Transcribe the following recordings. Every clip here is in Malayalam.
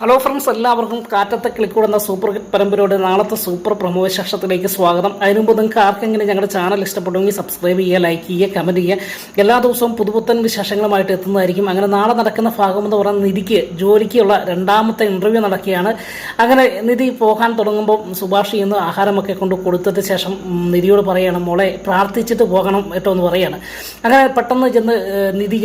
ഹലോ ഫ്രണ്ട്സ്, എല്ലാവർക്കും കാറ്റത്തെ കിളിക്കൂടുന്ന സൂപ്പർ പരമ്പരയുടെ നാളത്തെ സൂപ്പർ പ്രമോ സെക്ഷനത്തിലേക്ക് സ്വാഗതം. അതിനു മുമ്പ് നിങ്ങൾക്ക് ആർക്കെങ്കിലും ഞങ്ങളുടെ ചാനൽ ഇഷ്ടപ്പെടുമെങ്കിൽ സബ്സ്ക്രൈബ് ചെയ്യുക, ലൈക്ക് ചെയ്യുക, കമൻറ്റ് ചെയ്യുക. എല്ലാ ദിവസവും പുതുപുത്തൻ വിശേഷങ്ങളുമായിട്ട് എത്തുന്നതായിരിക്കും. അങ്ങനെ നാളെ നടക്കുന്ന ഭാഗമെന്ന് പറയുന്ന നിധിക്ക് ജോലിക്കുള്ള രണ്ടാമത്തെ ഇൻ്റർവ്യൂ നടക്കുകയാണ്. അങ്ങനെ നിധി പോകാൻ തുടങ്ങുമ്പോൾ സുഭാഷ് ഇന്ന് ആഹാരമൊക്കെ കൊണ്ട് കൊടുത്തതിന് ശേഷം നിധിയോട് പറയുകയാണ്, മോളെ പ്രാർത്ഥിച്ചിട്ട് പോകണം കേട്ടോ എന്ന് പറയുകയാണ്. അങ്ങനെ പെട്ടെന്ന് നിധി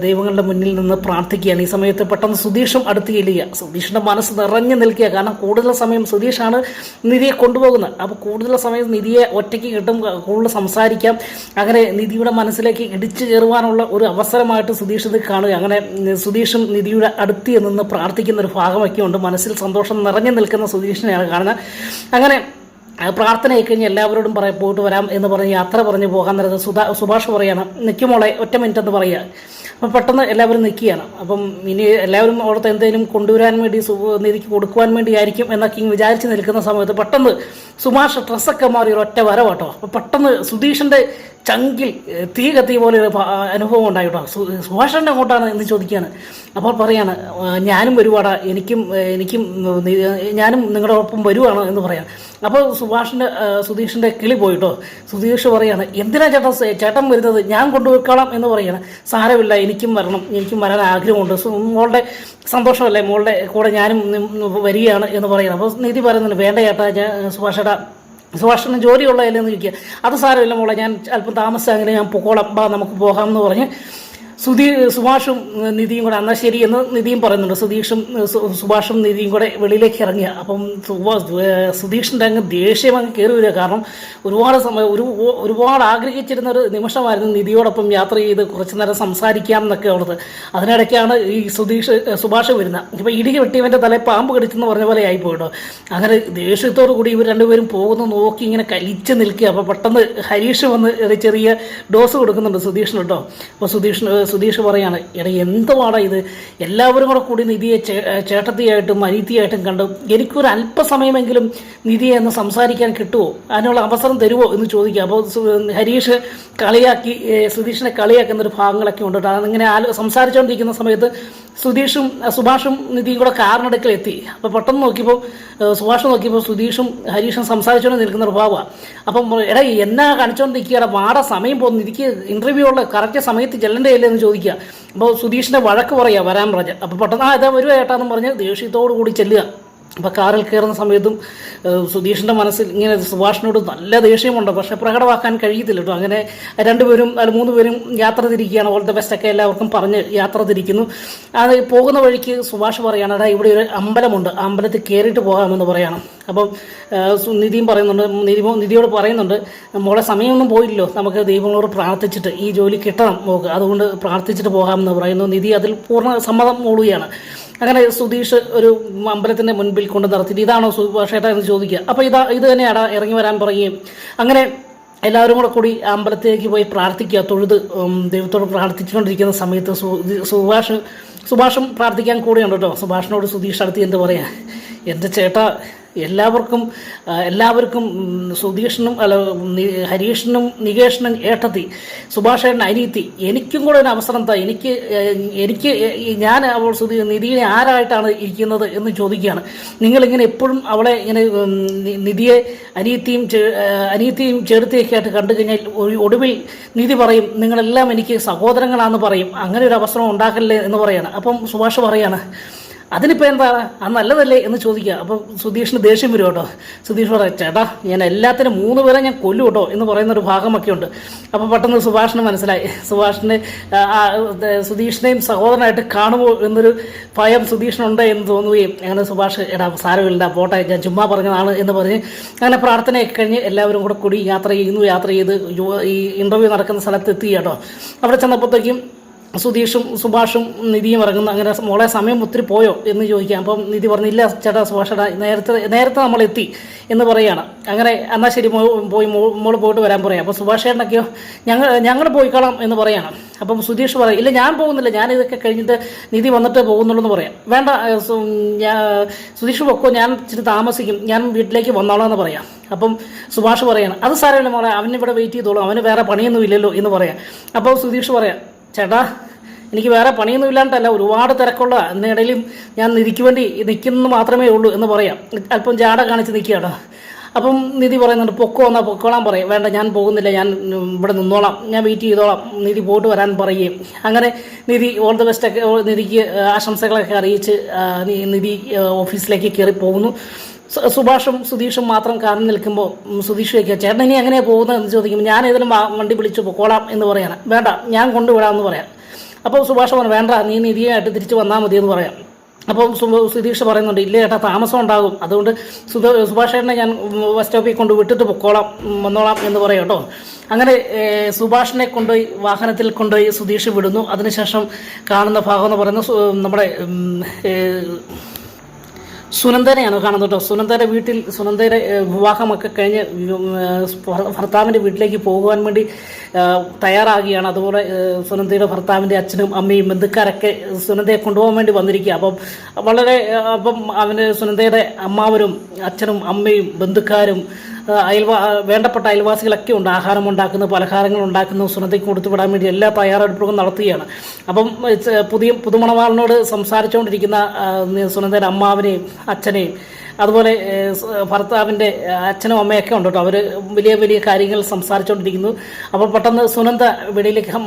ദൈവങ്ങളുടെ മുന്നിൽ നിന്ന് പ്രാർത്ഥിക്കുകയാണ്. ഈ സമയത്ത് പെട്ടെന്ന് സുധീഷും അടുത്ത് ചെല്ലുക. സുധീഷിൻ്റെ മനസ്സ് നിറഞ്ഞു നിൽക്കുക. കാരണം കൂടുതൽ സമയം സുധീഷാണ് നിധിയെ കൊണ്ടുപോകുന്നത്. അപ്പോൾ കൂടുതൽ സമയം നിധിയെ ഒറ്റയ്ക്ക് കിട്ടും, കൂടുതൽ സംസാരിക്കാം. അങ്ങനെ നിധിയുടെ മനസ്സിലേക്ക് ഇടിച്ചു കയറുവാനുള്ള ഒരു അവസരമായിട്ട് സുധീഷ് ഇത് കാണുക. അങ്ങനെ സുധീഷും നിധിയുടെ അടുത്ത് നിന്ന് പ്രാർത്ഥിക്കുന്ന ഒരു ഭാഗമൊക്കെ ഉണ്ട്. മനസ്സിൽ സന്തോഷം നിറഞ്ഞു നിൽക്കുന്ന സുധീഷിനെയാണ് കാണുന്നത്. അങ്ങനെ പ്രാർത്ഥന കഴിഞ്ഞ് എല്ലാവരോടും പോയിട്ട് വരാം എന്ന് പറഞ്ഞ് യാത്ര പറഞ്ഞ് പോകാൻ നേരത്ത് സുഭാഷ് പറയാണ്, നിൽക്കുമോളെ ഒറ്റ മിനിറ്റ് എന്ന് പറയുക. അപ്പം പെട്ടെന്ന് എല്ലാവരും നിൽക്കുകയാണ്. അപ്പം ഇനി എല്ലാവരും അവിടുത്തെ എന്തെങ്കിലും കൊണ്ടുവരാൻ വേണ്ടി നിധിക്ക് കൊടുക്കുവാൻ വേണ്ടിയായിരിക്കും എന്നൊക്കെ വിചാരിച്ച് നിൽക്കുന്ന സമയത്ത് പെട്ടെന്ന് സുഭാഷ് ഡ്രസ്സൊക്കെ മാറി ഒരു ഒറ്റ വരവ് കേട്ടോ. അപ്പം പെട്ടെന്ന് സുധീഷിൻ്റെ ചങ്കിൽ തീ കത്തിയ പോലെ ഒരു അനുഭവം ഉണ്ടായിട്ടോ. സുഭാഷൻ്റെ അങ്ങോട്ടാണ് എന്ന് ചോദിക്കുകയാണ്. അപ്പോൾ പറയാണ്, ഞാനും വരുവാടാ, എനിക്കും ഞാനും നിങ്ങളുടെ ഒപ്പം വരുവാണ് എന്ന് പറയാം. അപ്പോൾ സുധീഷിൻ്റെ കിളി പോയിട്ടോ. സുധീഷ് പറയാണ്, എന്തിനാ ചേട്ടൻ വരുന്നത്, ഞാൻ കൊണ്ടുപോയിക്കോളാം എന്ന് പറയാണ്. സാരമില്ല, എനിക്കും വരാൻ ആഗ്രഹമുണ്ട്, മോളുടെ സന്തോഷമല്ലേ, മോളുടെ കൂടെ ഞാനും വരികയാണ് എന്ന് പറയണം. അപ്പോൾ നിധി പറയുന്നുണ്ട്, വേണ്ട ചേട്ടാ, സുഭാഷിന് ജോലിയുള്ളതല്ലേ എന്ന് ചോദിക്കുക. അത് സാരമില്ല മോളെ, ഞാൻ അല്പം താമസിച്ചെങ്കിലും ഞാൻ പൊക്കോളാം, നമുക്ക് പോകാം എന്ന് പറഞ്ഞ് സുഭാഷും നിധിയും കൂടെ എന്നാൽ ശരി എന്ന് നിധിയും പറയുന്നുണ്ട്. സുഭാഷും നിധിയും കൂടെ വെളിയിലേക്ക് ഇറങ്ങിയ. അപ്പം സുധീഷിൻ്റെ അങ്ങ് ദേഷ്യം അങ്ങ് കയറി വരിക. കാരണം ഒരുപാട് ആഗ്രഹിച്ചിരുന്ന ഒരു നിമിഷമായിരുന്നു നിധിയോടൊപ്പം യാത്ര ചെയ്ത് കുറച്ചു നേരം സംസാരിക്കാം എന്നൊക്കെ ഉള്ളത്. അതിനിടയ്ക്കാണ് ഈ സുഭാഷ് വരുന്നത്. ഇപ്പം ഇടുകി വെട്ടിയവൻ്റെ തലയിൽ പാമ്പ് കടിച്ചെന്ന് പറഞ്ഞ പോലെ ആയിപ്പോയിട്ടോ. അങ്ങനെ ദേഷ്യത്തോടു കൂടി ഇവർ രണ്ടുപേരും പോകുന്നു നോക്കി ഇങ്ങനെ കലിച്ച് നിൽക്കുക. അപ്പോൾ പെട്ടെന്ന് ഹരീഷ് വന്ന് ഒരു ചെറിയ ഡോസ് കൊടുക്കുന്നുണ്ട് സുധീഷിന് കേട്ടോ. അപ്പോൾ സുധീഷ് പറയാണ്, എടാ എന്തുവാടാ ഇത്, എല്ലാവരും കൂടി നിധിയെ ചേട്ടത്തിയായിട്ടും അനീതിയായിട്ടും കണ്ട് എനിക്കൊരു അല്പസമയമെങ്കിലും നിധിയെ ഒന്ന് സംസാരിക്കാൻ കിട്ടുമോ, അതിനുള്ള അവസരം തരുമോ എന്ന് ചോദിക്കുക. അപ്പോൾ ഹരീഷ് സുധീഷിനെ കളിയാക്കുന്നൊരു ഭാഗങ്ങളൊക്കെ ഉണ്ട് കേട്ടോ. അതിങ്ങനെ സംസാരിച്ചുകൊണ്ടിരിക്കുന്ന സമയത്ത് സുഭാഷും നിധിയും കൂടെ കാറിനടുക്കൽ എത്തി. അപ്പോൾ പെട്ടെന്ന് സുഭാഷ് നോക്കിയപ്പോൾ സുധീഷും ഹരീഷും സംസാരിച്ചുകൊണ്ട് നിൽക്കുന്ന ഒരു ഭാവമാണ്. അപ്പം എടാ എന്നാ കാണിച്ചുകൊണ്ടിരിക്കുകയാണ്, വാട സമയം പോകുന്നു, എനിക്ക് ഇൻ്റർവ്യൂ ഉള്ള കറക്റ്റ് സമയത്ത് ചെല്ലേണ്ടേ എന്ന് ചോദിക്കുക. അപ്പോൾ സുധീഷിൻ്റെ വഴക്ക് പറയുക വരാൻ പറഞ്ഞ്. അപ്പോൾ പെട്ടെന്ന് ഇതാ വരുക ഏട്ടാന്ന് പറഞ്ഞ് ദേഷ്യത്തോടു കൂടി ചെല്ലുക. അപ്പോൾ കാറിൽ കയറുന്ന സമയത്തും സുധീഷിൻ്റെ മനസ്സിൽ ഇങ്ങനെ സുഭാഷിനോട് നല്ല ദേഷ്യമുണ്ട്, പക്ഷെ പ്രകടമാക്കാൻ കഴിയത്തില്ല കേട്ടോ. അങ്ങനെ മൂന്ന് പേരും യാത്ര തിരിക്കുകയാണ്. ഓൾ ദ ബെസ്റ്റ് ഒക്കെ എല്ലാവർക്കും പറഞ്ഞ് യാത്ര തിരിക്കുന്നു. അത് പോകുന്ന വഴിക്ക് സുഭാഷ് പറയുകയാണ്, എടാ ഇവിടെ ഒരു അമ്പലമുണ്ട്, ആ അമ്പലത്തിൽ കയറിയിട്ട് പോകാമെന്ന് പറയണം. അപ്പം നിധിയോട് പറയുന്നുണ്ട്, മോളെ സമയമൊന്നും പോയില്ലല്ലോ, നമുക്ക് ദൈവങ്ങളോട് പ്രാർത്ഥിച്ചിട്ട് ഈ ജോലി കിട്ടണം മോക്ക്, അതുകൊണ്ട് പ്രാർത്ഥിച്ചിട്ട് പോകാമെന്ന് പറയുന്നു. നിധി അതിൽ പൂർണ്ണ സമ്മതം മൂളുകയാണ്. അങ്ങനെ സുധീഷ് ഒരു അമ്പലത്തിൻ്റെ മുൻപിൽ കൊണ്ട് നിർത്തിയിട്ട് ഇതാണോ സുഭാഷേട്ടാ എന്ന് ചോദിക്കുക. അപ്പോൾ ഇത് തന്നെയാണ് ഇറങ്ങി വരാൻ പറയുകയും അങ്ങനെ എല്ലാവരും കൂടി അമ്പലത്തിലേക്ക് പോയി പ്രാർത്ഥിക്കുക. തൊഴുത് ദൈവത്തോട് പ്രാർത്ഥിച്ചുകൊണ്ടിരിക്കുന്ന സമയത്ത് സുഭാഷും പ്രാർത്ഥിക്കാൻ കൂടെയുണ്ട് കേട്ടോ. സുഭാഷിനോട് സുധീഷ് അടുത്ത് എന്ത് പറയാ, എൻ്റെ ചേട്ടാ, എല്ലാവർക്കും സുധീഷിനും ഹരീഷിനും നികേഷിനും ഏട്ടത്തി, സുഭാഷേട്ടൻ അനിയത്തി, എനിക്കും കൂടെ ഒരു അവസരം താ, ഞാൻ നിധിയെ ആരായിട്ടാണ് ഇരിക്കുന്നത് എന്ന് ചോദിക്കുകയാണ്. നിങ്ങളിങ്ങനെ എപ്പോഴും അവളെ ഇങ്ങനെ നിധിയെ അനിയത്തിയും ചേർത്തിയൊക്കെ ആയിട്ട് കണ്ടു കഴിഞ്ഞാൽ ഒടുവിൽ നിധി പറയും, നിങ്ങളെല്ലാം എനിക്ക് സഹോദരങ്ങളാണെന്ന് പറയും, അങ്ങനെ ഒരു അവസരം ഉണ്ടാക്കല്ലേ എന്ന് പറയാണ്. അപ്പം സുഭാഷ് പറയാണ്, അതിനിപ്പോൾ എന്താ, അത് നല്ലതല്ലേ എന്ന് ചോദിക്കുക. അപ്പം സുധീഷിന് ദേഷ്യം വരും കേട്ടോ. സുധീഷ് പറയാം, ചേട്ടാ ഞാൻ എല്ലാത്തിനും 3 പേരെ ഞാൻ കൊല്ലു കേട്ടോ എന്ന് പറയുന്നൊരു ഭാഗമൊക്കെ ഉണ്ട്. അപ്പോൾ പെട്ടെന്ന് സുഭാഷിന് മനസ്സിലായി, സുധീഷിനെയും സഹോദരനായിട്ട് കാണുമോ എന്നൊരു ഭയം സുധീഷിനുണ്ട് എന്ന് തോന്നുകയും അങ്ങനെ സുഭാഷ്, എടാ സാരമില്ല പോട്ടെ, ഞാൻ ചുമ്മാ പറഞ്ഞതാണ് എന്ന് പറഞ്ഞ് അങ്ങനെ പ്രാർത്ഥനയൊക്കെ കഴിഞ്ഞ് എല്ലാവരും കൂടി യാത്ര ചെയ്ത് ഈ ഇൻ്റർവ്യൂ നടക്കുന്ന സ്ഥലത്ത് എത്തി കേട്ടോ. അവിടെ ചെന്നപ്പോഴത്തേക്കും സുഭാഷും നിധിയും ഇറങ്ങുന്നു. അങ്ങനെ മോളെ സമയം ഒത്തിരി പോയോ എന്ന് ചോദിക്കാം. അപ്പം നിധി പറഞ്ഞില്ല ചേട്ടാ, സുഭാഷേട്ടാ നേരത്തെ നമ്മളെത്തി എന്ന് പറയുകയാണ്. അങ്ങനെ എന്നാൽ ശരി മോള് പോയിട്ട് വരാൻ പറയാം. അപ്പോൾ സുഭാഷേട്ടനൊക്കെയോ ഞങ്ങൾ പോയിക്കോളാം എന്ന് പറയണം. അപ്പം സുധീഷ് പറയും, ഇല്ല ഞാൻ പോകുന്നില്ല, ഞാനിതൊക്കെ കഴിഞ്ഞിട്ട് നിധി വന്നിട്ട് പോകുന്നുള്ളൂ എന്ന് പറയാം. വേണ്ട സുധീഷ് പൊക്കോ, ഞാൻ ഇച്ചിരി താമസിക്കും, ഞാൻ വീട്ടിലേക്ക് വന്നോളാം എന്ന് പറയാം. അപ്പം സുഭാഷ് പറയാണ്, അത് സാരമില്ല മോളെ, അവനിവിടെ വെയിറ്റ് ചെയ്തോളൂ, അവന് വേറെ പണിയൊന്നും ഇല്ലല്ലോ എന്ന് പറയാം. അപ്പോൾ സുധീഷ് പറയാം, ചേട്ടാ എനിക്ക് വേറെ പണിയൊന്നും ഇല്ലാണ്ടല്ല, ഒരുപാട് തിരക്കുള്ള എന്നിടയിലും ഞാൻ നിധിക്ക് വേണ്ടി നിൽക്കുന്നത് മാത്രമേ ഉള്ളൂ എന്ന് പറയാം. അല്പം ജാട കാണിച്ച് നിൽക്കുകയാണ്. അപ്പം നിധി പറയുന്നുണ്ട്, പൊക്കോ എന്നാൽ പൊക്കോളാൻ പറയും. വേണ്ട, ഞാൻ പോകുന്നില്ല, ഞാൻ ഇവിടെ നിന്നോളാം, ഞാൻ വെയിറ്റ് ചെയ്തോളാം, നിധി പോയിട്ട് വരാൻ പറയുകയും അങ്ങനെ നിധി ഓൾ ദ ബെസ്റ്റൊക്കെ നിധിക്ക് ആശംസകളൊക്കെ അറിയിച്ച് നിധി ഓഫീസിലേക്ക് കയറി പോകുന്നു. സുഭാഷും സുധീഷും മാത്രം കാരണം നിൽക്കുമ്പോൾ സുധീഷ് ചോദിക്കുക, ചേട്ടൻ ഇനി എങ്ങനെയാണ് പോകുന്നത് എന്ന് ചോദിക്കുമ്പോൾ ഞാൻ ഏതെങ്കിലും വണ്ടി വിളിച്ച് പൊക്കോളാം എന്ന് പറയാണ്. വേണ്ട, ഞാൻ കൊണ്ടുവിടാമെന്ന് പറയാം. അപ്പോൾ സുഭാഷ് പറഞ്ഞു, വേണ്ട, നീ നിധിയായിട്ട് തിരിച്ച് വന്നാൽ മതി എന്ന് പറയാം. അപ്പം സുധീഷ് പറയുന്നുണ്ട്, ഇല്ല ചേട്ടാ, താമസം ഉണ്ടാകും, അതുകൊണ്ട് സുഭാഷ് ചേട്ടനെ ഞാൻ ബസ് സ്റ്റോപ്പിൽ കൊണ്ട് വിട്ടിട്ട് പൊക്കോളാം, വന്നോളാം എന്ന് പറയാം കേട്ടോ. അങ്ങനെ സുഭാഷിനെ കൊണ്ടുപോയി വാഹനത്തിൽ കൊണ്ടുപോയി സുധീഷ് വിടുന്നു. അതിനുശേഷം കാണുന്ന ഭാഗം എന്ന് പറയുന്നത് നമ്മുടെ സുനന്ദനെയാണ് കാണുന്നത് കേട്ടോ. സുനന്ദയുടെ വീട്ടിൽ സുനന്ദയുടെ വിവാഹമൊക്കെ കഴിഞ്ഞ് ഭർത്താവിൻ്റെ വീട്ടിലേക്ക് പോകുവാൻ വേണ്ടി തയ്യാറാകുകയാണ്. അതുപോലെ സുനന്ദയുടെ ഭർത്താവിൻ്റെ അച്ഛനും അമ്മയും ബന്ധുക്കാരൊക്കെ സുനന്ദയെ കൊണ്ടുപോകാൻ വേണ്ടി വന്നിരിക്കുക. അപ്പം സുനന്ദയുടെ അമ്മാവരും അച്ഛനും അമ്മയും ബന്ധുക്കാരും വേണ്ടപ്പെട്ട അയൽവാസികളൊക്കെ ഉണ്ട്. ആഹാരം ഉണ്ടാക്കുന്നു, പലഹാരങ്ങൾ ഉണ്ടാക്കുന്നു, സുനന്ദയ്ക്ക് കൊടുത്തു വിടാൻ വേണ്ടി എല്ലാ തയ്യാറെടുപ്പുകളും നടത്തുകയാണ്. അപ്പം പുതുമണവാളിനോട് സംസാരിച്ചുകൊണ്ടിരിക്കുന്ന സുനന്ദയുടെ അമ്മാവിനെയും അച്ഛനെയും അതുപോലെ ഭർത്താവിൻ്റെ അച്ഛനും അമ്മയൊക്കെ ഉണ്ട് കേട്ടോ. അവർ വലിയ വലിയ കാര്യങ്ങൾ സംസാരിച്ചുകൊണ്ടിരിക്കുന്നു. അപ്പോൾ പെട്ടെന്ന് സുനന്ദ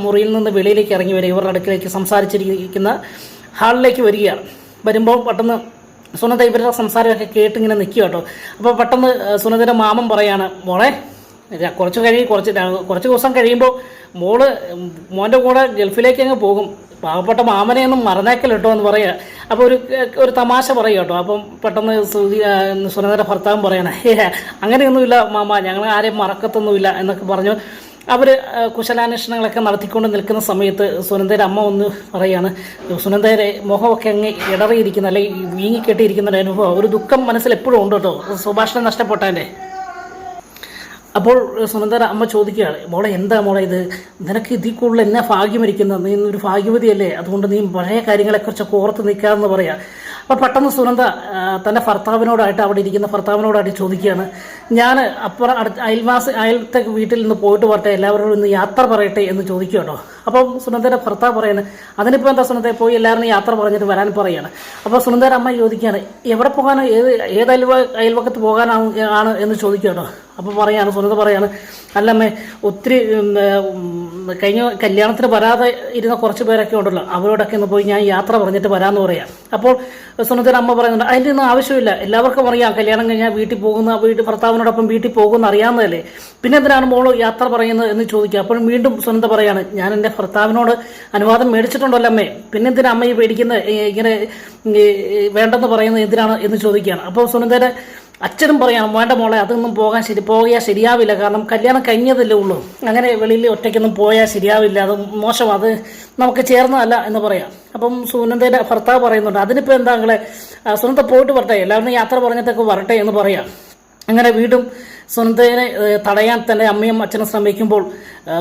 മുറിയിൽ നിന്ന് വെളിയിലേക്ക് ഇറങ്ങി വരിക, ഇവരുടെ അടുക്കിലേക്ക് സംസാരിച്ചിരിക്കുന്ന ഹാളിലേക്ക് വരികയാണ്. വരുമ്പോൾ പെട്ടെന്ന് സുനന്ദ ഇവരുടെ സംസാരമൊക്കെ കേട്ടിങ്ങനെ നിൽക്കുക കേട്ടോ. അപ്പോൾ പെട്ടെന്ന് സുനന്ദയുടെ മാമൻ പറയാണ്, മോളെ കുറച്ച് ദിവസം കഴിയുമ്പോൾ മോൻ്റെ കൂടെ ഗൾഫിലേക്ക് അങ്ങ് പോകും, പാവപ്പെട്ട മാമനെയൊന്നും മറന്നേക്കൽ കേട്ടോ എന്ന് പറയുക. അപ്പോൾ ഒരു തമാശ പറയുക കേട്ടോ. അപ്പം പെട്ടെന്ന് സുനന്ദയുടെ ഭർത്താവും പറയണേ, അങ്ങനെയൊന്നുമില്ല മാമ, ഞങ്ങൾ ആരെയും മറക്കത്തൊന്നുമില്ല എന്നൊക്കെ പറഞ്ഞു. അവർ കുശലാന്വേഷണങ്ങളൊക്കെ നടത്തിക്കൊണ്ട് നിൽക്കുന്ന സമയത്ത് സുനന്ദയുടെ അമ്മ ഒന്ന് പറയാണ്, സുനന്ദയുടെ മുഖമൊക്കെ അങ്ങ് ഇടറിയിരിക്കുന്ന അല്ലെങ്കിൽ വീങ്ങിക്കെട്ടിയിരിക്കുന്ന ഒരു അനുഭവം, ഒരു ദുഃഖം മനസ്സിൽ എപ്പോഴും ഉണ്ട് കേട്ടോ, സുഭാഷിനെ നഷ്ടപ്പെട്ടതിൻ്റെ. അപ്പോൾ സുനന്ദയുടെ അമ്മ ചോദിക്കുകയാണ്, മോളെ എന്താ മോളെ ഇത്, നിനക്ക് ഇതിൽ കൂടുതൽ എന്നാ ഭാഗ്യമിരിക്കുന്നത്, നീ ഒരു ഭാഗ്യവതിയല്ലേ, അതുകൊണ്ട് നീ പഴയ കാര്യങ്ങളെക്കുറിച്ചൊക്കെ ഓർത്ത് നിൽക്കാമെന്ന് പറയാം. അപ്പോൾ പെട്ടെന്ന് സുനന്ദ തൻ്റെ ഭർത്താവിനോടായിട്ട് അവിടെ ഇരിക്കുന്ന ഭർത്താവിനോടായിട്ട് ചോദിക്കുകയാണ്, ഞാൻ അപ്പുറം അയലത്തെ വീട്ടിൽ നിന്ന് പോയിട്ട് വരട്ടെ, എല്ലാവരോടും ഇന്ന് യാത്ര പറയട്ടെ എന്ന് ചോദിക്കുക കേട്ടോ. അപ്പം സുനന്ദയുടെ ഭർത്താവ് പറയാണ്, അതിനിപ്പോൾ എന്താ സുനന്ദയെ പോയി എല്ലാവരും യാത്ര പറഞ്ഞിട്ട് വരാൻ പറയുകയാണ്. അപ്പോൾ സുനന്ദയുടെ അമ്മ ചോദിക്കുകയാണ്, എവിടെ പോകാനോ, ഏത് അയൽവക്കത്ത് പോകാനാണ് എന്ന് ചോദിക്കുക കേട്ടോ. അപ്പോൾ സുനന്ദ പറയാണ്, അല്ലമ്മേ, ഒത്തിരി കല്യാണത്തിന് വരാതെ ഇരുന്ന കുറച്ച് പേരൊക്കെ ഉണ്ടല്ലോ, അവരോടൊക്കെ ഒന്ന് പോയി ഞാൻ യാത്ര പറഞ്ഞിട്ട് വരാമെന്ന് പറയാം. അപ്പോൾ സുനന്ദയുടെ അമ്മ പറയുന്നുണ്ട്, അതിൻ്റെ ഒന്നും ആവശ്യമില്ല, എല്ലാവർക്കും അറിയാം കല്യാണം കഴിഞ്ഞാൽ ഭർത്താവിനോടൊപ്പം വീട്ടിൽ പോകുമെന്ന് അറിയാവുന്നതല്ലേ, പിന്നെ എന്തിനാണ് മോള് യാത്ര പറയുന്നത് എന്ന് ചോദിക്കുക. അപ്പോഴും വീണ്ടും സുനന്ദ പറയാണ്, ഞാൻ എൻ്റെ ഭർത്താവിനോട് അനുവാദം മേടിച്ചിട്ടുണ്ടല്ലോ അമ്മേ, പിന്നെ എന്തിനാ അമ്മ ഈ പേടിക്കുന്നത്, ഇങ്ങനെ വേണ്ടെന്ന് പറയുന്നത് എന്തിനാണ് എന്ന് ചോദിക്കുകയാണ്. അപ്പോൾ സുനന്ദയുടെ അച്ഛനും പറയണം, വേണ്ട മോളെ, അതൊന്നും പോയാൽ ശരിയാവില്ല, കാരണം കല്യാണം കഴിഞ്ഞതല്ലേ ഉള്ളൂ, അങ്ങനെ വെളിയിൽ ഒറ്റയ്ക്കൊന്നും പോയാൽ ശരിയാവില്ല, അത് മോശം, അത് നമുക്ക് ചേർന്നതല്ല എന്ന് പറയാം. അപ്പം സുനന്ദയുടെ ഭർത്താവ് പറയുന്നുണ്ട്, അതിനിപ്പോൾ എന്താ സുനന്ദ പോയിട്ട് വരട്ടെ, എല്ലാവരും യാത്ര പറഞ്ഞിട്ടൊക്കെ വരട്ടെ എന്ന് പറയാം. അങ്ങനെ വീണ്ടും സുനന്ദയെ തടയാൻ തൻ്റെ അമ്മയും അച്ഛനും ശ്രമിക്കുമ്പോൾ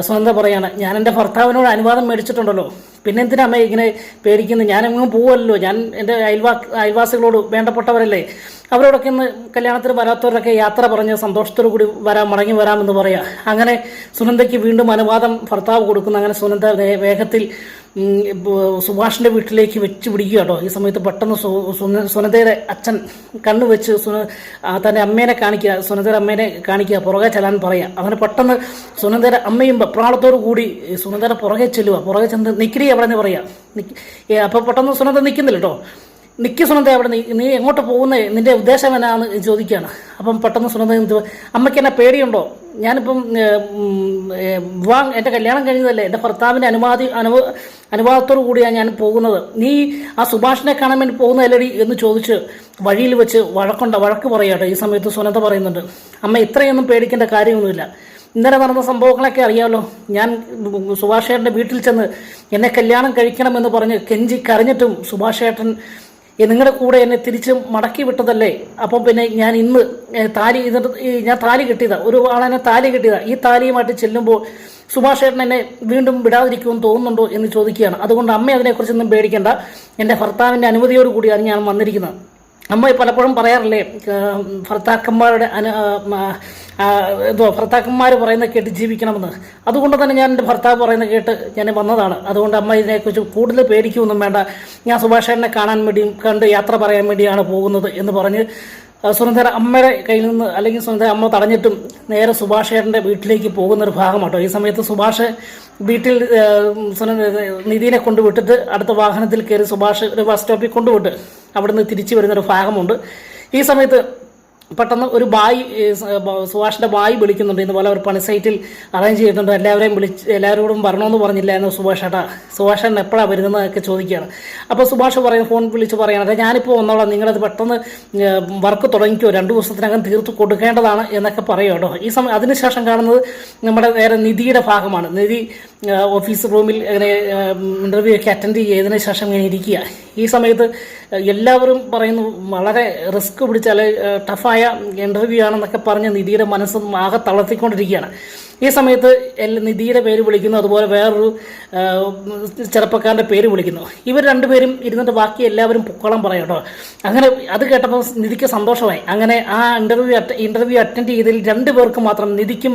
സുനന്ദ പറയാണ്, ഞാൻ എൻ്റെ ഭർത്താവിനോട് അനുവാദം മേടിച്ചിട്ടുണ്ടല്ലോ, പിന്നെ എന്തിനാ അമ്മ ഇങ്ങനെ പേടിക്കുന്നത്, ഞാനെങ്ങും പോവല്ലോ, ഞാൻ എൻ്റെ അയൽവാസികളോട് വേണ്ടപ്പെട്ടവരല്ലേ, അവരോടൊക്കെ ഇന്ന് കല്യാണത്തിന് വരാത്തവരൊക്കെ യാത്ര പറഞ്ഞ് സന്തോഷത്തോടു കൂടി മടങ്ങി വരാമെന്ന് പറയാം. അങ്ങനെ സുനന്ദയ്ക്ക് വീണ്ടും അനുവാദം ഭർത്താവ് കൊടുക്കുന്നു. അങ്ങനെ സുനന്ദ വേഗത്തിൽ സുഭാഷിൻ്റെ വീട്ടിലേക്ക് വെച്ച് പിടിക്കുക കേട്ടോ. ഈ സമയത്ത് പെട്ടെന്ന് സുനന്ദയുടെ അച്ഛൻ കണ്ണു വെച്ച് തൻ്റെ അമ്മേനെ കാണിക്കുക, സുനന്ദയുടെ അമ്മേനെ കാണിക്കുക, പുറകെ ചെല്ലാൻ പറയാം. അങ്ങനെ പെട്ടെന്ന് സുനന്ദയുടെ അമ്മയും വെപ്രാളത്തോടു കൂടി സുനന്ദയുടെ പുറകെ ചെല്ലുക, പുറകെ ചെന്ന് നിൽക്കരി അവിടെ നിന്ന് പറയാം. അപ്പോൾ പെട്ടെന്ന് സുനന്ദ നിൽക്കുന്നില്ല കേട്ടോ. സുനന്ദ അവിടെ നീ എങ്ങോട്ട് പോകുന്നത്, നിന്റെ ഉദ്ദേശം എന്നാന്ന് ചോദിക്കുകയാണ്. അപ്പം പെട്ടെന്ന് സുനന്ദ, അമ്മയ്ക്ക് എന്നെ പേടിയുണ്ടോ, ഞാനിപ്പം എൻ്റെ കല്യാണം കഴിഞ്ഞതല്ലേ, എൻ്റെ ഭർത്താവിൻ്റെ അനുവാദത്തോടു കൂടിയാണ് ഞാൻ പോകുന്നത്, നീ ആ സുഭാഷിനെ കാണാൻ വേണ്ടി പോകുന്നതല്ലടി എന്ന് ചോദിച്ച് വഴിയിൽ വെച്ച് വഴക്ക് പറയാട്ടോ. ഈ സമയത്ത് സുനന്ദ പറയുന്നുണ്ട്, അമ്മ ഇത്രയൊന്നും പേടിക്കേണ്ട കാര്യമൊന്നുമില്ല, ഇന്നലെ നടന്ന സംഭവങ്ങളൊക്കെ അറിയാമല്ലോ, ഞാൻ സുഭാഷേട്ടൻ്റെ വീട്ടിൽ ചെന്ന് എന്നെ കല്യാണം കഴിക്കണമെന്ന് പറഞ്ഞ് കെഞ്ചി കരഞ്ഞിട്ടും സുഭാഷേട്ടൻ നിങ്ങളുടെ കൂടെ എന്നെ തിരിച്ച് മടക്കി വിട്ടതല്ലേ, അപ്പം പിന്നെ ഞാൻ ഇന്ന് ഞാൻ താലി കിട്ടിയതാ, ഒരു ആളെന്നെ താലി കിട്ടിയതാ, ഈ താലിയുമായിട്ട് ചെല്ലുമ്പോൾ സുഭാഷേട്ടൻ എന്നെ വീണ്ടും വിടാതിരിക്കുമെന്ന് തോന്നുന്നുണ്ടോ എന്ന് ചോദിക്കുകയാണ്. അതുകൊണ്ട് അമ്മ അതിനെക്കുറിച്ചൊന്നും പേടിക്കേണ്ട, എൻ്റെ ഭർത്താവിൻ്റെ അനുമതിയോടുകൂടിയാണ് ഞാൻ വന്നിരിക്കുന്നത്, അമ്മ പലപ്പോഴും പറയാറില്ലേ, ഭർത്താക്കന്മാരുടെ ഭർത്താക്കന്മാർ പറയുന്ന കേട്ട് ജീവിക്കണമെന്ന്. അതുകൊണ്ട് തന്നെ ഞാൻ എൻ്റെ ഭർത്താവ് പറയുന്ന കേട്ട് ഞാൻ വന്നതാണ്. അതുകൊണ്ട് അമ്മ ഇതിനെക്കുറിച്ച് കൂടുതൽ പേടിക്കുകയൊന്നും വേണ്ട, ഞാൻ സുഭാഷേട്ടനെ കാണാൻ വേണ്ടിയും കണ്ട് യാത്ര പറയാൻ വേണ്ടിയാണ് പോകുന്നത് എന്ന് പറഞ്ഞ് സുനന്ദ അമ്മയുടെ കയ്യിൽ നിന്ന്, അല്ലെങ്കിൽ സുനന്ദ അമ്മ തടഞ്ഞിട്ടും നേരെ സുഭാഷേട്ടൻ്റെ വീട്ടിലേക്ക് പോകുന്നൊരു ഭാഗമാട്ടോ. ഈ സമയത്ത് സുഭാഷ് വീട്ടിൽ നിധിനെ കൊണ്ടുവിട്ടിട്ട് അടുത്ത വാഹനത്തിൽ കയറി സുഭാഷ് ഒരു ബസ് സ്റ്റോപ്പിൽ കൊണ്ടുവിട്ട് അവിടുന്ന് തിരിച്ചു വരുന്നൊരു ഭാഗമുണ്ട്. ഈ സമയത്ത് പെട്ടെന്ന് ഒരു ബായ്, സുഭാഷിൻ്റെ ബായ് വിളിക്കുന്നുണ്ട്. ഇതുപോലെ ഒരു പണി സൈറ്റിൽ അറേഞ്ച് ചെയ്തിട്ടുണ്ട്, എല്ലാവരോടും വരണമെന്ന് പറഞ്ഞില്ല എന്ന് സുഭാഷേട്ടൻ എപ്പോഴാണ് വരുന്നതെന്നൊക്കെ ചോദിക്കുകയാണ്. അപ്പോൾ സുഭാഷ് ഫോൺ വിളിച്ച് പറയുകയാണ്, ഞാനിപ്പോൾ വന്നോളാം, നിങ്ങളത് പെട്ടെന്ന് വർക്ക് തുടങ്ങിക്കോ, 2 ദിവസത്തിനകം തീർത്ത് കൊടുക്കേണ്ടതാണ് എന്നൊക്കെ പറയും കേട്ടോ. ഈ സമയം അതിനുശേഷം കാണുന്നത് നമ്മുടെ നേരെ നിധിയുടെ ഭാഗമാണ്. നിധി ഓഫീസ് റൂമിൽ ഇങ്ങനെ ഇൻ്റർവ്യൂ ഒക്കെ അറ്റൻഡ് ചെയ്തതിന് ശേഷം ഇങ്ങനെ ഇരിക്കുക. ഈ സമയത്ത് എല്ലാവരും പറയുന്നു വളരെ റിസ്ക് പിടിച്ച ടഫായ ഇൻ്റർവ്യൂ ആണെന്നൊക്കെ പറഞ്ഞ് നിധിയുടെ മനസ്സ് ആകെ തളർത്തിക്കൊണ്ടിരിക്കുകയാണ്. ഈ സമയത്ത് നിധിയുടെ പേര് വിളിക്കുന്നു, അതുപോലെ വേറൊരു ചെറുപ്പക്കാരൻ്റെ പേര് വിളിക്കുന്നു. ഇവർ രണ്ടുപേരും ഇരുന്നിട്ട് ബാക്കി എല്ലാവരും പൊക്കോളം പറയും കേട്ടോ. അങ്ങനെ അത് കേട്ടപ്പോൾ നിധിക്ക് സന്തോഷമായി. അങ്ങനെ ആ ഇൻ്റർവ്യൂ അറ്റൻഡ് ചെയ്തതിൽ 2 പേർക്ക് മാത്രം, നിധിക്കും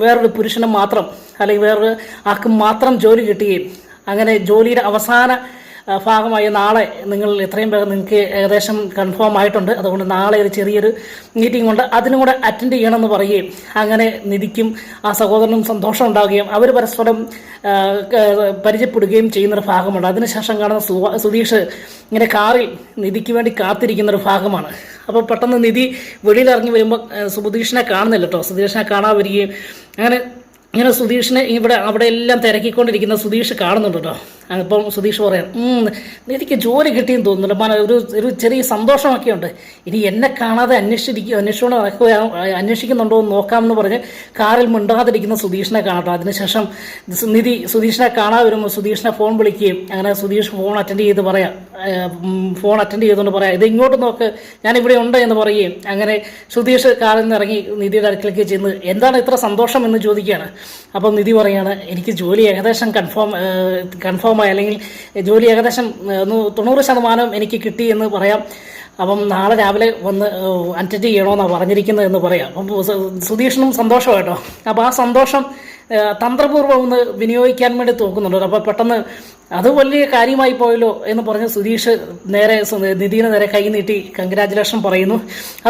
വേറൊരു പുരുഷനും മാത്രം, അല്ലെങ്കിൽ വേറൊരു ആർക്കും മാത്രം ജോലി കിട്ടുകയും അങ്ങനെ ജോലിയുടെ അവസാന ഭാഗമായി നാളെ നിങ്ങൾ എത്രയും വേഗം നിങ്ങൾക്ക് ഏകദേശം കൺഫേം ആയിട്ടുണ്ട്, അതുകൊണ്ട് നാളെ ഒരു ചെറിയൊരു മീറ്റിംഗ് ഉണ്ട്, അതിനും കൂടെ അറ്റൻഡ് ചെയ്യണമെന്ന് പറയുകയും അങ്ങനെ നിധിക്കും ആ സഹോദരനും സന്തോഷം ഉണ്ടാവുകയും അവർ പരസ്പരം പരിചയപ്പെടുകയും ചെയ്യുന്നൊരു ഭാഗമുണ്ട്. അതിനുശേഷം കാണുന്ന സുധീഷ് ഇങ്ങനെ കാറിൽ നിധിക്ക് വേണ്ടി കാത്തിരിക്കുന്നൊരു ഭാഗമാണ്. അപ്പോൾ പെട്ടെന്ന് നിധി വെളിയിലിറങ്ങി വരുമ്പോൾ സുധീഷിനെ കാണുന്നില്ല കേട്ടോ. സുധീഷിനെ കാണാൻ വരികയും ഇങ്ങനെ സുധീഷിനെ അവിടെ എല്ലാം തിരക്കിക്കൊണ്ടിരിക്കുന്ന സുധീഷ് കാണുന്നുണ്ട് കേട്ടോ. അപ്പം സുധീഷ് പറയാം, എനിക്ക് ജോലി കിട്ടിയെന്ന് തോന്നുന്നുണ്ട്, ഒരു ചെറിയ സന്തോഷമൊക്കെ ഉണ്ട്, ഇനി എന്നെ കാണാതെ അന്വേഷിക്കുന്നുണ്ടോ എന്ന് നോക്കാമെന്ന് പറഞ്ഞ് കാറിൽ മിണ്ടാതിരിക്കുന്ന സുധീഷിനെ കാണട്ടോ. അതിനുശേഷം നിധി സുധീഷിനെ കാണാൻ വരുമ്പോൾ സുധീഷിനെ ഫോൺ വിളിക്കുകയും അങ്ങനെ സുധീഷ് ഫോൺ അറ്റൻഡ് ചെയ്തുകൊണ്ട് പറയാം, ഇത് ഇങ്ങോട്ട് നോക്ക്, ഞാനിവിടെ ഉണ്ട് എന്ന് പറയുകയും അങ്ങനെ സുധീഷ് കാറിൽ നിന്ന് ഇറങ്ങി നിധിയുടെ അടുക്കിലേക്ക് ചെന്ന് എന്താണ് ഇത്ര സന്തോഷം എന്ന് ചോദിക്കുകയാണ്. അപ്പം നിധി പറയാണ്, എനിക്ക് ജോലി ഏകദേശം കൺഫേമായി, അല്ലെങ്കിൽ ജോലി ഏകദേശം 90% എനിക്ക് കിട്ടി എന്ന് പറയാം. അപ്പം നാളെ രാവിലെ വന്ന് അറ്റൻഡ് ചെയ്യണമെന്നാണ് പറഞ്ഞിരിക്കുന്നത് എന്ന് പറയാം. അപ്പം സുധീഷിനും സന്തോഷമായിട്ടോ. അപ്പോൾ ആ സന്തോഷം തന്ത്രപൂർവ്വം ഒന്ന് വിനിയോഗിക്കാൻ വേണ്ടി നോക്കുന്നുണ്ട്. അപ്പോൾ പെട്ടെന്ന് അത് വലിയ കാര്യമായി പോയല്ലോ എന്ന് പറഞ്ഞ് സുധീഷ് നിധിയെ നേരെ കൈ നീട്ടി കൺഗ്രാജുലേഷൻ പറയുന്നു.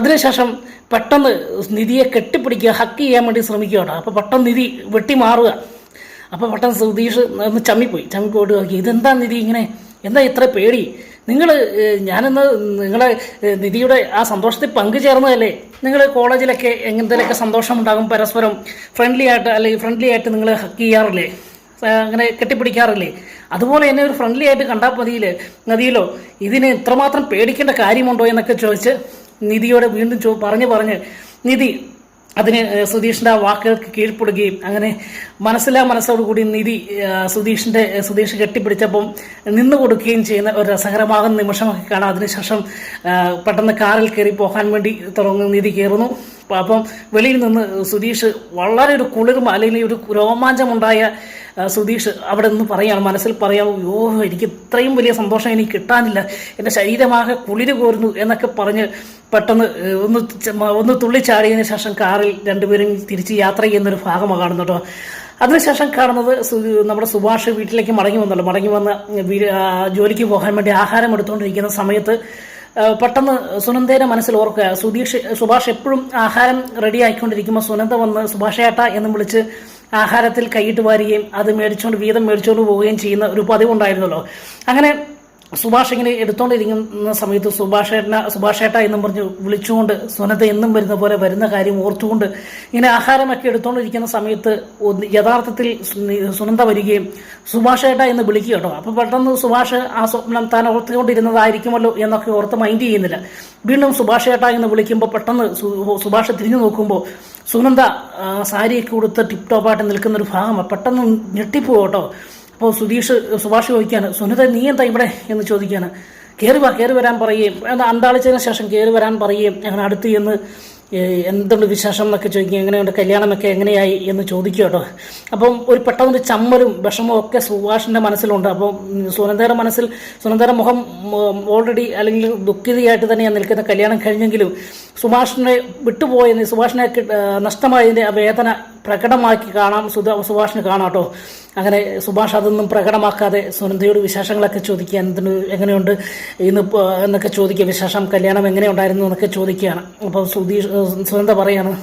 അതിനുശേഷം പെട്ടെന്ന് നിധിയെ കെട്ടിപ്പിടിക്കുക, ഹക്ക് ചെയ്യാൻ വേണ്ടി ശ്രമിക്കുക കേട്ടോ. അപ്പോൾ പെട്ടെന്ന് നിധി വെട്ടിമാറുക. അപ്പോൾ പെട്ടെന്ന് സുധീഷ് ഒന്ന് ചമ്മിപ്പോയിട്ട് നോക്കി, ഇതെന്താ നിധി ഇങ്ങനെ, എന്താ ഇത്ര പേടി, ഞാനിന്ന് നിങ്ങളെ നിധിയുടെ ആ സന്തോഷത്തിൽ പങ്കുചേർന്നതല്ലേ, നിങ്ങൾ കോളേജിലൊക്കെ എങ്ങനത്തേലൊക്കെ സന്തോഷമുണ്ടാകും, പരസ്പരം ഫ്രണ്ട്ലി ആയിട്ട് നിങ്ങൾ ഹക്ക് ചെയ്യാറില്ലേ, അങ്ങനെ കെട്ടിപ്പിടിക്കാറില്ലേ, അതുപോലെ എന്നെ ഒരു ഫ്രണ്ട്ലി ആയിട്ട് കണ്ടാൽ മതിയല്ലോ, ഇതിന് ഇത്രമാത്രം പേടിക്കേണ്ട കാര്യമുണ്ടോ എന്നൊക്കെ ചോദിച്ച് നിധിയോട് വീണ്ടും പറഞ്ഞ് നിധി അതിന് സുധീഷിൻ്റെ ആ വാക്കുകൾക്ക് കീഴ്പ്പെടുകയും അങ്ങനെ മനസ്സോടുകൂടി നിധി സുധീഷ് കെട്ടിപ്പിടിച്ചപ്പം നിന്നു കൊടുക്കുകയും ചെയ്യുന്ന ഒരു രസകരമാകുന്ന നിമിഷമൊക്കെ കാണാം. അതിനുശേഷം പെട്ടെന്ന് കാറിൽ കയറി പോകാൻ വേണ്ടി തുടങ്ങുന്ന നിധി കയറുന്നു. അപ്പം വെളിയിൽ നിന്ന് സുധീഷ് വളരെ ഒരു കുളിർമ അല്ലെങ്കിൽ ഒരു രോമാഞ്ചമുണ്ടായ സുധീഷ് അവിടെ നിന്ന് മനസ്സിൽ പറയാം, എനിക്ക് ഇത്രയും വലിയ സന്തോഷം എനിക്ക് കിട്ടാനില്ല, എൻ്റെ ശരീരമാകെ കുളിര് കോരുന്നു എന്നൊക്കെ പറഞ്ഞ് പെട്ടെന്ന് ഒന്ന് തുള്ളിച്ചാടിയതിനു ശേഷം കാറിൽ രണ്ടുപേരും തിരിച്ച് യാത്ര ചെയ്യുന്നൊരു ഭാഗമാണ് കാണുന്നത് കേട്ടോ. അതിനുശേഷം കാണുന്നത് നമ്മുടെ സുഭാഷ് വീട്ടിലേക്ക് മടങ്ങി വന്ന് ജോലിക്ക് പോകാൻ വേണ്ടി ആഹാരം എടുത്തുകൊണ്ടിരിക്കുന്ന സമയത്ത് പെട്ടെന്ന് സുനന്ദയുടെ മനസ്സിൽ ഓർക്കുക, സുഭാഷ് എപ്പോഴും ആഹാരം റെഡി ആയിക്കൊണ്ടിരിക്കുമ്പോൾ സുനന്ദ വന്ന് സുഭാഷേട്ട എന്ന് വിളിച്ച് ആഹാരത്തിൽ കൈയിട്ട് വാരുകയും അത് വീതം മേടിച്ചുകൊണ്ട് പോവുകയും ചെയ്യുന്ന ഒരു പതിവുണ്ടായിരുന്നല്ലോ. അങ്ങനെ സുഭാഷ് ഇങ്ങനെ എടുത്തുകൊണ്ടിരിക്കുന്ന സമയത്ത് സുഭാഷേട്ട എന്നും പറഞ്ഞ് വിളിച്ചുകൊണ്ട് സുനന്ദ എന്നും വരുന്ന പോലെ വരുന്ന കാര്യം ഓർത്തുകൊണ്ട് ഇങ്ങനെ ആഹാരമൊക്കെ എടുത്തുകൊണ്ടിരിക്കുന്ന സമയത്ത് യഥാർത്ഥത്തിൽ സുനന്ദ വരികയും സുഭാഷേട്ട എന്ന് വിളിക്കുക കേട്ടോ. അപ്പോൾ പെട്ടെന്ന് സുഭാഷ് ആ സ്വപ്നം താൻ ഓർത്തുകൊണ്ടിരുന്നതായിരിക്കുമല്ലോ എന്നൊക്കെ ഓർത്ത് മൈൻഡ് ചെയ്യുന്നില്ല. വീണ്ടും സുഭാഷേട്ട എന്ന് വിളിക്കുമ്പോൾ പെട്ടെന്ന് സുഭാഷ് തിരിഞ്ഞു നോക്കുമ്പോൾ സുനന്ദ സാരിയൊക്കെ കൊടുത്ത് ടിപ് ടോപ്പായിട്ട് നിൽക്കുന്നൊരു ഭാഗമാണ്. പെട്ടെന്ന് ഞെട്ടിപ്പോവും കേട്ടോ. അപ്പോൾ സുഭാഷ് ചോദിക്കുകയാണ്, സുനിത നീ എന്താ ഇവിടെ എന്ന് ചോദിക്കുകയാണ്. കയറി വരാൻ പറയുകയും അന്താളിച്ചതിന് ശേഷം കയറി വരാൻ പറയുകയും അങ്ങനെ അടുത്ത് ചെന്ന് എന്തുണ്ട് വിശേഷം എന്നൊക്കെ ചോദിക്കും, എങ്ങനെയുണ്ട് കല്യാണമൊക്കെ എങ്ങനെയായി എന്ന് ചോദിക്കും കേട്ടോ. അപ്പം ഒരു പെട്ടെന്നൊരു ചമ്മലും വിഷമവും ഒക്കെ സുഭാഷിൻ്റെ മനസ്സിലുണ്ട്. അപ്പം സുനന്ദയുടെ മനസ്സിൽ സുനന്ദയുടെ മുഖം ഓൾറെഡി അല്ലെങ്കിൽ ദുഃഖിതയായിട്ട് തന്നെയാണ് നിൽക്കുന്ന. കല്യാണം കഴിഞ്ഞെങ്കിലും സുഭാഷിനെ വിട്ടുപോയതിന്, സുഭാഷിനെ നഷ്ടമായതിൻ്റെ ആ വേദന പ്രകടമാക്കി കാണാം, സുഭാഷിന് കാണാം കേട്ടോ. അങ്ങനെ സുഭാഷ് അതൊന്നും പ്രകടമാക്കാതെ സുനന്ദയോട് വിശേഷങ്ങളൊക്കെ ചോദിക്കുക, എന്തിന് എങ്ങനെയുണ്ട് ഇന്ന് എന്നൊക്കെ ചോദിക്കുക, വിശേഷം കല്യാണം എങ്ങനെയുണ്ടായിരുന്നു എന്നൊക്കെ ചോദിക്കുകയാണ്. അപ്പോൾ സുനന്ദ പറയാണ്,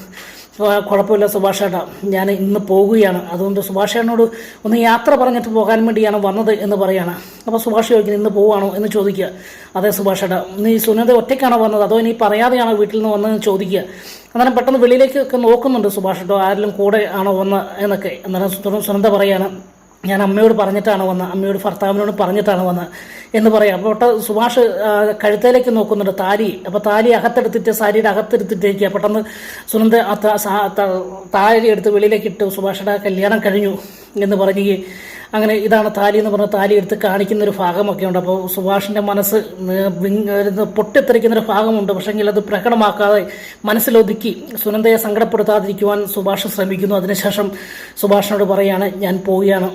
കുഴപ്പമില്ല സുഭാഷേട്ടാ, ഞാൻ ഇന്ന് പോകുകയാണ്, അതുകൊണ്ട് സുഭാഷേട്ടനോട് ഒന്ന് യാത്ര പറഞ്ഞിട്ട് പോകാൻ വേണ്ടിയാണ് വന്നത് എന്ന് പറയുകയാണ്. അപ്പോൾ സുഭാഷ് ചോദിക്കുന്നത് ഇന്ന് പോവുകയാണോ എന്ന് ചോദിക്കുക. അതെ സുഭാഷേട്ടാ, നീ സുനന്ദ ഒറ്റയ്ക്കാണോ വന്നത് അതോ ഇനി പറയാതെയാണോ വീട്ടിൽ നിന്ന് വന്നതെന്ന് ചോദിക്കുക. അന്നേരം പെട്ടെന്ന് വെളിയിലേക്കൊക്കെ നോക്കുന്നുണ്ട് സുഭാഷേട്ടോ, ആരെങ്കിലും കൂടെ ആണോ വന്നത് എന്നൊക്കെ. അന്നേരം സുനന്ദ പറയാണ്, ഞാൻ അമ്മയോട് പറഞ്ഞിട്ടാണ് വന്നത്, അമ്മയോട് ഭർത്താവിനോട് പറഞ്ഞിട്ടാണ് വന്നത് എന്ന് പറയാം. അപ്പോൾ സുഭാഷ് കഴുത്തേലേക്ക് നോക്കുന്നുണ്ട് താലി. അപ്പോൾ താലി അകത്തെടുത്തിട്ട് സാരിയുടെ അകത്തെടുത്തിട്ടേക്കുക. പെട്ടെന്ന് സുനന്ദ താലി എടുത്ത് വെളിയിലേക്ക് ഇട്ട് സുഭാഷയുടെ കല്യാണം കഴിഞ്ഞു എന്ന് പറയുകയും അങ്ങനെ ഇതാണ് താലി എന്ന് പറഞ്ഞ താലി എടുത്ത് കാണിക്കുന്നൊരു ഭാഗമൊക്കെ ഉണ്ട്. അപ്പോൾ സുഭാഷിൻ്റെ മനസ്സ് പൊട്ടിത്തെറിക്കുന്നൊരു ഭാഗമുണ്ട്. പക്ഷേങ്കിൽ അത് പ്രകടമാക്കാതെ മനസ്സിലൊതുക്കി സുനന്ദയെ സങ്കടപ്പെടുത്താതിരിക്കുവാൻ സുഭാഷ് ശ്രമിക്കുന്നു. അതിനുശേഷം സുഭാഷിനോട് പറയാണ്, ഞാൻ പോവുകയാണ്,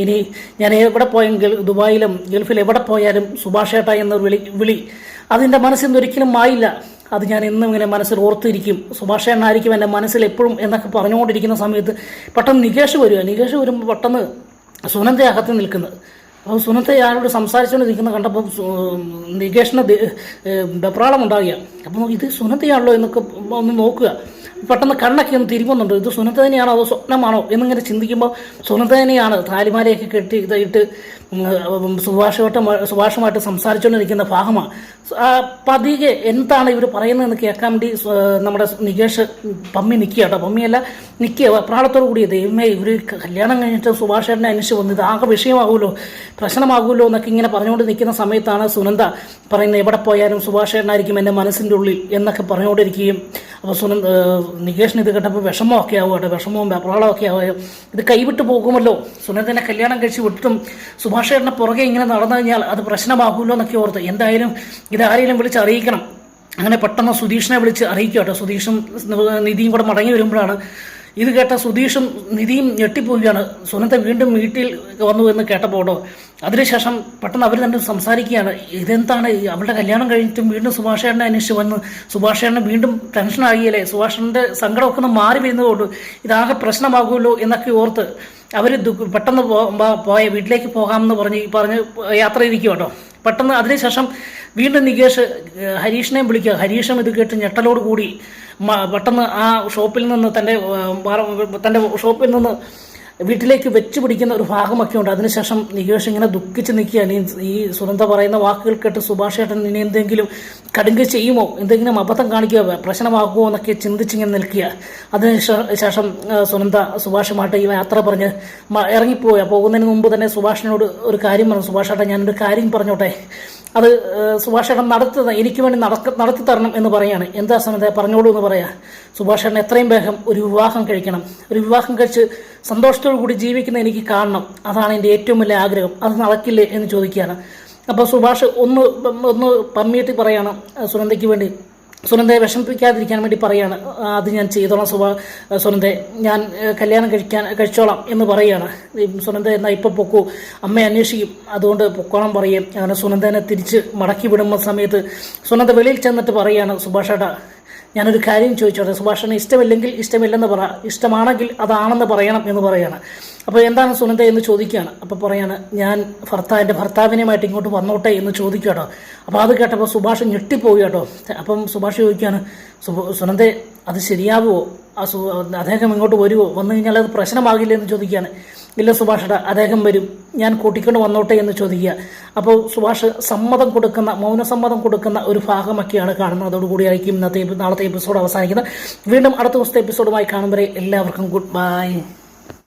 ഇനി ഞാൻ എവിടെ പോയെങ്കിൽ ദുബായിലും ഗൾഫിൽ എവിടെ പോയാലും സുഭാഷേട്ട എന്നൊരു വിളി അതിൻ്റെ മനസ്സിൽ നിന്ന് ഒരിക്കലും മായില്ല. അത് ഞാൻ എന്നും ഇങ്ങനെ മനസ്സിൽ ഓർത്തിരിക്കും, സുഭാഷേട്ടനായിരിക്കും എൻ്റെ മനസ്സിൽ എപ്പോഴും എന്നൊക്കെ പറഞ്ഞുകൊണ്ടിരിക്കുന്ന സമയത്ത് പെട്ടെന്ന് നികേഷ് വരുമ്പോൾ പെട്ടെന്ന് സുനന്ദ അകത്ത് നിൽക്കുന്നത്. അപ്പോൾ സുനന്ദ ആരോട് സംസാരിച്ചുകൊണ്ട് നിൽക്കുന്നത് കണ്ടപ്പോൾ നികേഷിന് വെപ്രാളം ഉണ്ടാകുക. അപ്പോൾ ഇത് സുനന്ദയാണല്ലോ എന്നൊക്കെ ഒന്ന് നോക്കുക. പെട്ടെന്ന് കണ്ണൊക്കെ ഒന്ന് തിരിയുന്നുണ്ട്, ഇത് സുനന്ദ തന്നെയാണോ അതോ സ്വപ്നമാണോ എന്നിങ്ങനെ ചിന്തിക്കുമ്പോൾ സുനന്ദ തന്നെയാണ്. താലിമാലയൊക്കെ കെട്ടി ഇതായിട്ട് സുഭാഷുമായിട്ട് സംസാരിച്ചുകൊണ്ടിരിക്കുന്ന ഭാഗമാണ്. പതിയെ എന്താണ് ഇവർ പറയുന്നതെന്ന് കേൾക്കാൻ വേണ്ടി നമ്മുടെ നികേഷ് പമ്മി നിൽക്കുക കേട്ടോ. പമ്മിയല്ല നിൽക്കുക, വെപ്രാളത്തോടു കൂടിയ ദൈവമേ ഇവർ കല്യാണം കഴിഞ്ഞിട്ട് സുഭാഷേട്ടനെ അന്വേഷിച്ച് വന്നു, ഇത് ആകെ വിഷയമാകുമല്ലോ, പ്രശ്നമാകുമല്ലോ എന്നൊക്കെ ഇങ്ങനെ പറഞ്ഞുകൊണ്ട് നിൽക്കുന്ന സമയത്താണ് സുനന്ദ പറയുന്നത്, എവിടെ പോയാലും സുഭാഷേട്ടനായിരിക്കും എൻ്റെ മനസ്സിൻ്റെ ഉള്ളിൽ എന്നൊക്കെ പറഞ്ഞുകൊണ്ടിരിക്കുകയും. അപ്പോൾ നികേഷിന് ഇത് കേട്ടപ്പോൾ വിഷമമൊക്കെ ആവുക കേട്ടോ, വിഷമവും വെപ്രാളമൊക്കെ ആവുക. ഇത് കൈവിട്ട് പോകുമല്ലോ, സുനന്ദനെ കല്യാണം കഴിച്ച് വിട്ടിട്ടും സുഭാഷേട്ടനെ പുറകെ ഇങ്ങനെ നടന്നു കഴിഞ്ഞാൽ അത് പ്രശ്നമാകുമല്ലോ എന്നൊക്കെ ഓർത്ത് എന്തായാലും ഇതാരെങ്കിലും വിളിച്ച് അറിയിക്കണം. അങ്ങനെ പെട്ടെന്ന് സുധീഷിനെ വിളിച്ച് അറിയിക്കുക കേട്ടോ. സുധീഷും നിധിയും കൂടെ മടങ്ങി വരുമ്പോഴാണ് ഇത് കേട്ട സുധീഷും നിധിയും ഞെട്ടിപ്പോവുകയാണ്. സുനന്ദ വീണ്ടും വീട്ടിൽ വന്നു എന്ന് കേട്ടപ്പോൾ കേട്ടോ. അതിനുശേഷം പെട്ടെന്ന് അവർ തന്നെ സംസാരിക്കുകയാണ്, ഇതെന്താണ് അവളുടെ കല്യാണം കഴിഞ്ഞിട്ടും വീണ്ടും സുഭാഷേട്ടനെ അന്വേഷിച്ച് വന്ന് സുഭാഷേട്ടനെ വീണ്ടും ടെൻഷനാകിയല്ലേ, സുഭാഷേട്ടൻ്റെ സങ്കടമൊക്കെ ഒന്ന് മാറി വരുന്നതുകൊണ്ട് ഇതാകെ പ്രശ്നമാകുമല്ലോ എന്നൊക്കെ ഓർത്ത് അവർ പെട്ടെന്ന് വീട്ടിലേക്ക് പോകാമെന്ന് പറഞ്ഞ് യാത്ര ചെയ്തിരിക്കും കേട്ടോ. പെട്ടെന്ന് അതിനുശേഷം വീണ്ടും നികേഷ് ഹരീഷിനെ വിളിക്കുക. ഹരീഷും ഇത് കേട്ട് ഞെട്ടലോട് കൂടി പെട്ടെന്ന് ആ ഷോപ്പിൽ നിന്ന് തൻ്റെ ഷോപ്പിൽ നിന്ന് വീട്ടിലേക്ക് വെച്ച് പിടിക്കുന്ന ഒരു ഭാഗമൊക്കെ ഉണ്ട്. അതിനുശേഷം നികേഷ് ഇങ്ങനെ ദുഃഖിച്ച് നിൽക്കുകയാണ്. ഈ സുനന്ദ പറയുന്ന വാക്കുകൾ കേട്ട് സുഭാഷേട്ടൻ ഇനി എന്തെങ്കിലും കടുങ്ക് ചെയ്യുമോ, എന്തെങ്കിലും അബദ്ധം കാണിക്കുക, പ്രശ്നമാകുമോ എന്നൊക്കെ ചിന്തിച്ചിങ്ങനെ നിൽക്കുക. അതിനുശേഷം സുനന്ദ സുഭാഷുമായിട്ട് ഈ യാത്ര പറഞ്ഞ് ഇറങ്ങിപ്പോയി. പോകുന്നതിന് മുമ്പ് തന്നെ സുഭാഷിനോട് ഒരു കാര്യം പറഞ്ഞു, സുഭാഷേട്ടൻ ഞാനൊരു കാര്യം പറഞ്ഞോട്ടെ, അത് സുഭാഷേട്ടൻ എനിക്ക് വേണ്ടി നടത്തി തരണം എന്ന് പറയാണ്. എന്താ സമയത്ത് പറഞ്ഞോളൂ എന്ന് പറയാം. സുഭാഷേട്ടൻ എത്രയും വേഗം ഒരു വിവാഹം കഴിക്കണം, ഒരു വിവാഹം കഴിച്ച് സന്തോഷത്തോടു കൂടി ജീവിക്കുന്ന എനിക്ക് കാണണം, അതാണ് എൻ്റെ ഏറ്റവും വലിയ ആഗ്രഹം, അത് നടക്കില്ലേ എന്ന് ചോദിക്കുകയാണ്. അപ്പോൾ സുഭാഷ് ഒന്ന് പമ്മിയിട്ട് പറയാണ് സുനന്ദയ്ക്ക് വേണ്ടി, സുനന്ദയെ വിഷമിപ്പിക്കാതിരിക്കാൻ വേണ്ടി പറയാണ്, അത് ഞാൻ ചെയ്തോളാം സുനന്ദയെ, ഞാൻ കല്യാണം കഴിച്ചോളാം എന്ന് പറയുകയാണ്. സുനന്ദ എന്നാൽ ഇപ്പം പൊക്കൂ, അമ്മയെ അന്വേഷിക്കും, അതുകൊണ്ട് പൊക്കോളം പറയും. അങ്ങനെ സുനന്ദനെ തിരിച്ച് മടക്കി വിടുന്ന സമയത്ത് സുനന്ദ വെളിയിൽ ചെന്നിട്ട് പറയുകയാണ്, സുഭാഷേട്ടാ ഞാനൊരു കാര്യം ചോദിച്ചോട്ടെ, സുഭാഷിന് ഇഷ്ടമില്ലെങ്കിൽ ഇഷ്ടമില്ലെന്ന് പറ, ഇഷ്ടമാണെങ്കിൽ അതാണെന്ന് പറയണം എന്ന് പറയാണ്. അപ്പോൾ എന്താണ് സുനന്ദ എന്ന് ചോദിക്കുകയാണ്. അപ്പോൾ പറയാണ്, ഞാൻ എൻ്റെ ഭർത്താവിനുമായിട്ട് ഇങ്ങോട്ട് വന്നോട്ടെ എന്ന് ചോദിക്കുക കേട്ടോ. അപ്പോൾ അത് കേട്ടപ്പോൾ സുഭാഷ് ഞെട്ടിപ്പോയി കേട്ടോ. അപ്പം സുഭാഷ് ചോദിക്കുകയാണ്, സുനന്ദ അത് ശരിയാവുമോ, അദ്ദേഹം ഇങ്ങോട്ട് വരുമോ, വന്നു കഴിഞ്ഞാൽ അത് പ്രശ്നമാകില്ല എന്ന് ചോദിക്കുകയാണ്. ഇല്ല സുഭാഷേട്ടാ, അദ്ദേഹം വരും, ഞാൻ കൂട്ടിക്കൊണ്ട് വന്നോട്ടെ എന്ന് ചോദിക്കുക. അപ്പോൾ സുഭാഷ് മൗനസമ്മതം കൊടുക്കുന്ന ഒരു ഭാഗമൊക്കെയാണ് കാണുന്നത്. അതോടുകൂടിയായിരിക്കും നാളത്തെ എപ്പിസോഡ് അവസാനിക്കുന്നത്. വീണ്ടും അടുത്ത ദിവസത്തെ എപ്പിസോഡുമായി കാണും വരെ എല്ലാവർക്കും ഗുഡ് ബൈ.